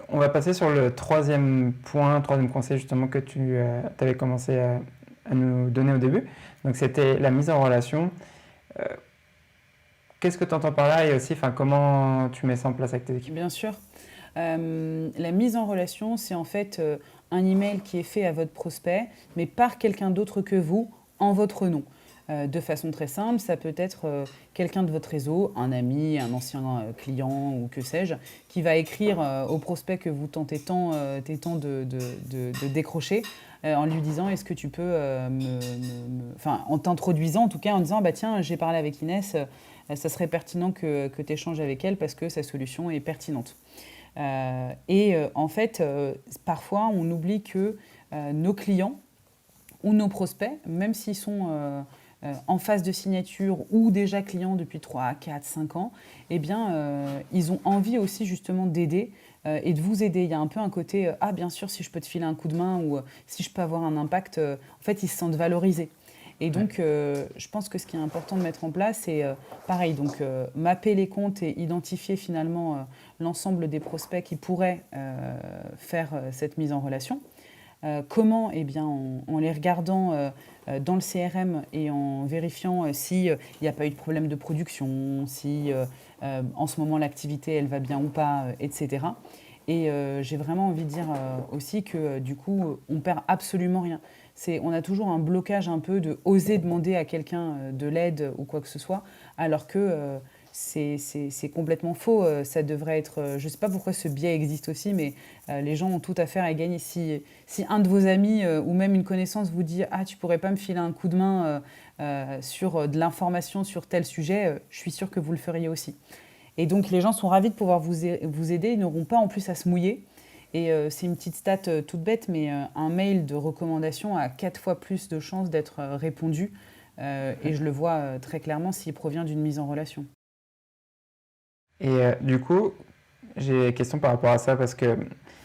On va passer sur le troisième point, troisième conseil justement que tu avais commencé à nous donner au début. Donc c'était la mise en relation. Euh, Qu'est-ce que tu entends par là et aussi comment tu mets ça en place avec tes équipes? Bien sûr. La mise en relation, c'est en fait un email qui est fait à votre prospect, mais par quelqu'un d'autre que vous, en votre nom. De façon très simple, ça peut être quelqu'un de votre réseau, un ami, un ancien client ou que sais-je, qui va écrire au prospect que vous tentez tant de décrocher en lui disant est-ce que tu peux enfin en t'introduisant en tout cas en disant bah tiens j'ai parlé avec Inès, ça serait pertinent que tu échanges avec elle parce que sa solution est pertinente. En fait, parfois, on oublie que nos clients ou nos prospects, même s'ils sont en phase de signature ou déjà clients depuis 3, 4, 5 ans, eh bien, ils ont envie aussi justement d'aider et de vous aider. Il y a un peu un côté ah bien sûr si je peux te filer un coup de main ou si je peux avoir un impact. En fait, ils se sentent valorisés. Et Ouais. donc, je pense que ce qui est important de mettre en place, c'est pareil, donc mapper les comptes et identifier finalement l'ensemble des prospects qui pourraient faire cette mise en relation. Comment? Eh bien, en les regardant dans le CRM et en vérifiant s'il n'y a pas eu de problème de production, si en ce moment l'activité elle va bien ou pas, etc. Et j'ai vraiment envie de dire aussi que du coup, on perd absolument rien. On a toujours un blocage un peu de oser demander à quelqu'un de l'aide ou quoi que ce soit, alors que c'est complètement faux. Ça devrait être. Je ne sais pas pourquoi ce biais existe aussi, mais les gens ont tout à faire à gagner. Si un de vos amis ou même une connaissance vous dit ah, tu pourrais pas me filer un coup de main sur de l'information sur tel sujet, je suis sûre que vous le feriez aussi. Et donc les gens sont ravis de pouvoir vous aider, ils n'auront pas en plus à se mouiller. Et c'est une petite stat toute bête, mais un mail de recommandation a 4 fois plus de chances d'être répondu. Et je le vois très clairement s'il provient d'une mise en relation. Et du coup, j'ai une question par rapport à ça parce que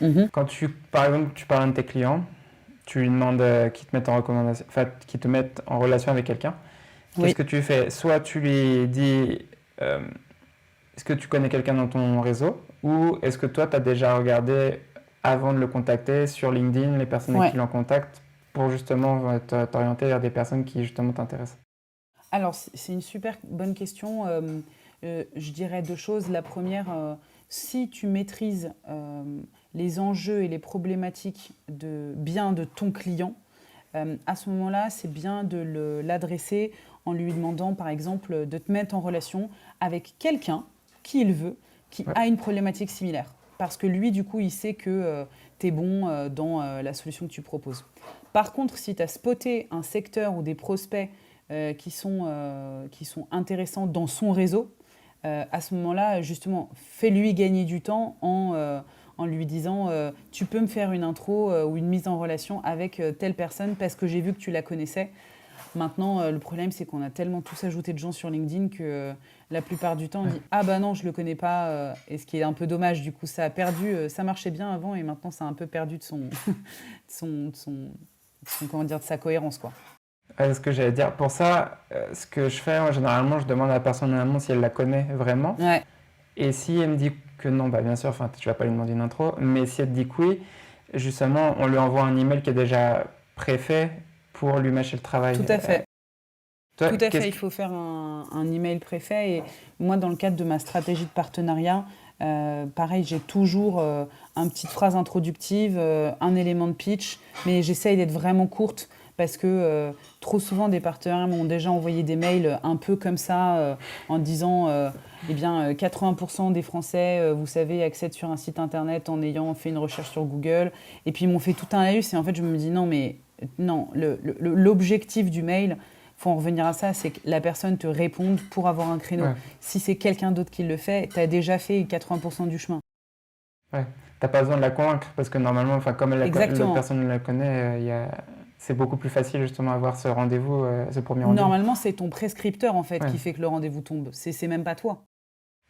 Mhm. quand par exemple, tu parles à un de tes clients, tu lui demandes qu'ils te mettent en recommandation, enfin, qu'ils te mettent en relation avec quelqu'un. Qu'est-ce Oui. que tu fais? Soit tu lui dis, euh, est-ce que tu connais quelqu'un dans ton réseau? Ou est-ce que toi, tu as déjà regardé, avant de le contacter, sur LinkedIn, les personnes avec qui Ouais. il est en contact, pour justement t'orienter vers des personnes qui justement t'intéressent? Alors, c'est une super bonne question. Je dirais deux choses. La première, si tu maîtrises les enjeux et les problématiques bien de ton client, à ce moment-là, c'est bien de l'adresser en lui demandant, par exemple, de te mettre en relation avec quelqu'un qui il veut, qui Ouais, a une problématique similaire. Parce que lui, du coup, il sait que tu es bon dans la solution que tu proposes. Par contre, si tu as spoté un secteur ou des prospects qui sont intéressants dans son réseau, à ce moment-là, justement, fais-lui gagner du temps en lui disant tu peux me faire une intro ou une mise en relation avec telle personne parce que j'ai vu que tu la connaissais. Maintenant, le problème, c'est qu'on a tellement tous ajouté de gens sur LinkedIn que la plupart du temps, on ouais. dit ah bah non, je le connais pas. Et ce qui est un peu dommage, du coup, ça a perdu, ça marchait bien avant et maintenant, ça a un peu perdu de comment dire, de sa cohérence, quoi. Ce que j'allais dire, pour ça, ce que je fais, moi, généralement, je demande à la personne en amont si elle la connaît vraiment. Ouais, Et si elle me dit que non, bah bien sûr, enfin, tu vas pas lui demander une intro, mais si elle te dit que oui, justement, on lui envoie un email qui est déjà préfet pour lui mâcher le tout travail. à fait. Toi, Tout à fait, qu'est-ce il que... faut faire un email préfet. Et moi, dans le cadre de ma stratégie de partenariat, pareil, j'ai toujours une petite phrase introductive, un élément de pitch, mais j'essaye d'être vraiment courte parce que trop souvent, des partenaires m'ont déjà envoyé des mails un peu comme ça, en disant, eh bien, 80% des Français, vous savez, accèdent sur un site internet en ayant fait une recherche sur Google. Et puis, ils m'ont fait tout un laïus. Et en fait, je me dis, non, mais non, l'objectif du mail, faut en revenir à ça, c'est que la personne te réponde pour avoir un créneau. Ouais, Si c'est quelqu'un d'autre qui le fait, tu as déjà fait 80% du chemin. ouais. T'as pas besoin de la convaincre parce que normalement, enfin, comme l'autre Exactement. personne la connaît, c'est beaucoup plus facile justement à avoir ce rendez-vous, ce premier rendez-vous. Normalement, c'est ton prescripteur en fait Ouais, qui fait que le rendez-vous tombe. C'est même pas toi.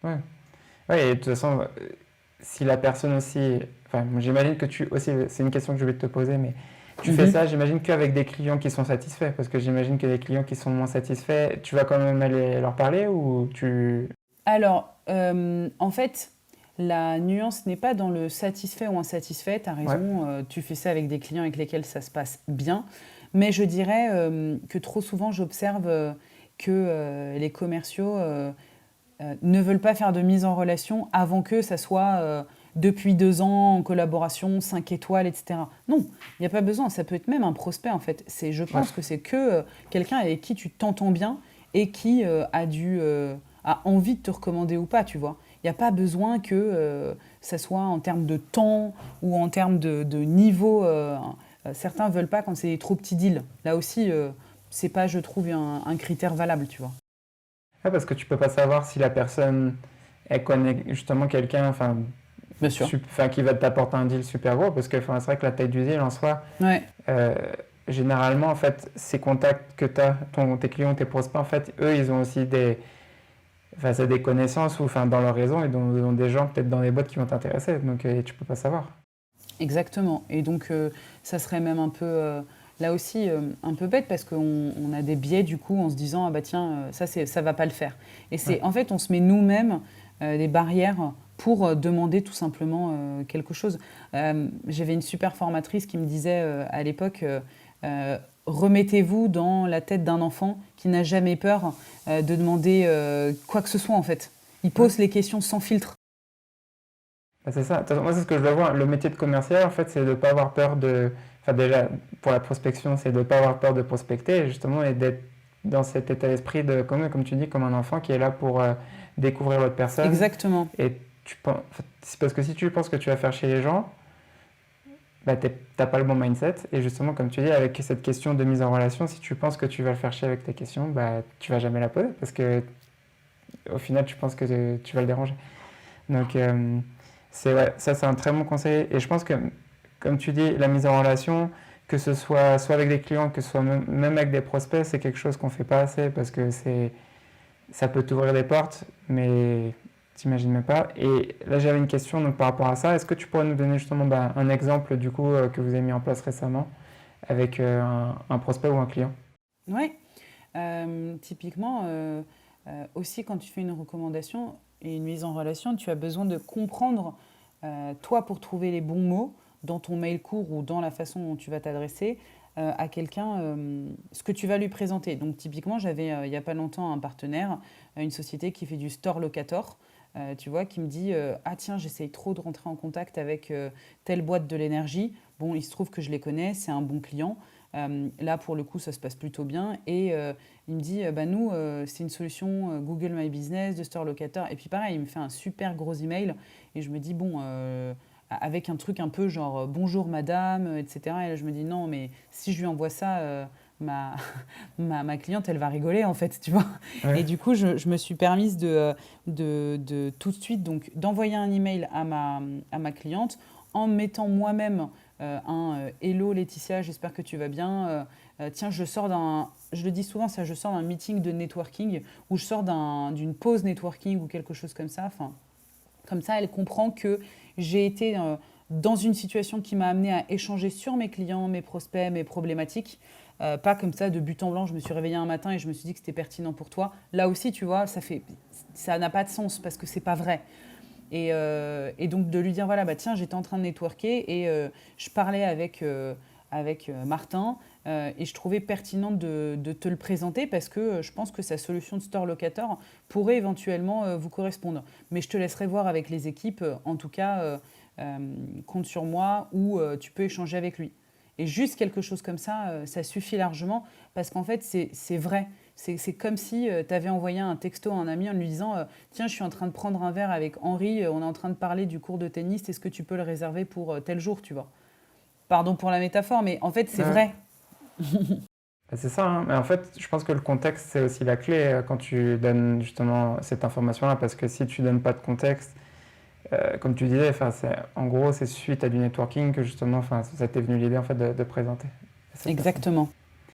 ouais. Ouais, et de toute façon, si la personne aussi, enfin, j'imagine que tu aussi, c'est une question que je vais te poser, mais tu fais Mhm. ça, j'imagine qu'avec des clients qui sont satisfaits, parce que j'imagine que les clients qui sont moins satisfaits, tu vas quand même aller leur parler ou tu... Alors, en fait, La nuance n'est pas dans le satisfait ou insatisfait, tu as Ouais, raison, tu fais ça avec des clients avec lesquels ça se passe bien, mais je dirais que trop souvent j'observe que les commerciaux ne veulent pas faire de mise en relation avant que ça soit depuis 2 ans en collaboration, 5 étoiles, etc. Non, il n'y a pas besoin, ça peut être même un prospect en fait. Je ouais. pense que c'est que quelqu'un avec qui tu t'entends bien et qui a envie de te recommander ou pas, tu vois. Il n'y a pas besoin que ça soit en termes de temps ou en termes de niveau. Certains ne veulent pas quand c'est des trop petits deals. Là aussi, c'est pas, je trouve, un critère valable, tu vois. Ouais, parce que tu peux pas savoir si la personne, elle connaît justement quelqu'un, Bien sûr. enfin, qui va t'apporter un deal super gros, parce que enfin, c'est vrai que la taille du deal en soi, Ouais, euh, généralement, en fait, ces contacts que tu as, tes clients, tes prospects, en fait, eux, ils ont aussi enfin, c'est des connaissances ou enfin, dans leur réseau, ils ont des gens peut-être dans les boîtes qui vont t'intéresser, donc tu peux pas savoir. exactement. Et donc, ça serait même un peu, là aussi, un peu bête parce qu'on a des biais du coup en se disant, ah bah tiens, ça va pas le faire. Et Ouais. en fait, on se met nous-mêmes des barrières pour demander tout simplement quelque chose. J'avais une super formatrice qui me disait à l'époque, remettez-vous dans la tête d'un enfant qui n'a jamais peur de demander quoi que ce soit en fait. Il Ouais. pose les questions sans filtre. Bah, c'est ça. De toute façon, moi, c'est ce que je dois voir. Le métier de commercial, en fait, c'est de ne pas avoir peur de. Enfin, déjà, pour la prospection, c'est de ne pas avoir peur de prospecter, justement, et d'être dans cet état d'esprit de, comme tu dis, comme un enfant qui est là pour découvrir l'autre personne. Exactement. Et c'est parce que si tu penses que tu vas faire chez les gens, bah, t'as pas le bon mindset. Et justement, comme tu dis, avec cette question de mise en relation, si tu penses que tu vas le faire chier avec tes questions, bah, tu vas jamais la poser parce que au final, tu penses que tu vas le déranger. Donc, ouais, ça, c'est un très bon conseil. Et je pense que, comme tu dis, la mise en relation, que ce soit avec des clients, que ce soit même avec des prospects, c'est quelque chose qu'on fait pas assez parce que ça peut t'ouvrir des portes, mais t'imagines même pas. Et là, j'avais une question donc, par rapport à ça. Est-ce que tu pourrais nous donner justement un exemple du coup que vous avez mis en place récemment avec un prospect ou un client? Ouais. Typiquement, aussi quand tu fais une recommandation et une mise en relation, tu as besoin de comprendre, toi, pour trouver les bons mots dans ton mail court ou dans la façon dont tu vas t'adresser à quelqu'un, ce que tu vas lui présenter. Donc typiquement, j'avais il n'y a pas longtemps un partenaire, une société qui fait du store locator. Tu vois, qui me dit ah tiens, j'essaye trop de rentrer en contact avec telle boîte de l'énergie. Bon, il se trouve que je les connais, c'est un bon client. Là, pour le coup, ça se passe plutôt bien. Et il me dit, bah, nous, c'est une solution Google My Business, de Store Locator. Et puis pareil, il me fait un super gros email. Et je me dis, bon, avec un truc un peu genre, bonjour madame, etc. Et là, je me dis, non, mais si je lui envoie ça, ma, ma cliente, elle va rigoler, en fait, tu vois. Et Ouais. du coup, je me suis permise de tout de suite, donc, d'envoyer un email à ma cliente en mettant moi-même Hello Laetitia, j'espère que tu vas bien. Tiens, je le dis souvent, ça, je sors d'un meeting de networking ou je sors d'une pause networking ou quelque chose comme ça. Enfin, comme ça, elle comprend que j'ai été dans une situation qui m'a amené à échanger sur mes clients, mes prospects, mes problématiques. Pas comme ça, de but en blanc, je me suis réveillée un matin et je me suis dit que c'était pertinent pour toi. Là aussi, tu vois, ça n'a pas de sens parce que c'est pas vrai. Et donc de lui dire, voilà, bah, tiens, j'étais en train de networker et je parlais avec Martin et je trouvais pertinent de te le présenter parce que je pense que sa solution de store locator pourrait éventuellement vous correspondre. Mais je te laisserai voir avec les équipes, en tout cas, compte sur moi ou tu peux échanger avec lui. Et juste quelque chose comme ça suffit largement parce qu'en fait, c'est vrai. C'est comme si tu avais envoyé un texto à un ami en lui disant tiens, je suis en train de prendre un verre avec Henri, on est en train de parler du cours de tennis, est-ce que tu peux le réserver pour tel jour, tu vois. Pardon pour la métaphore, mais en fait, c'est Ouais. vrai. Bah, c'est ça, hein. Mais en fait, je pense que le contexte, c'est aussi la clé quand tu donnes justement cette information-là, parce que si tu donnes pas de contexte, comme tu disais, enfin, en gros, c'est suite à du networking que justement, enfin, ça t'est venu l'idée en fait de présenter cette personne. Exactement.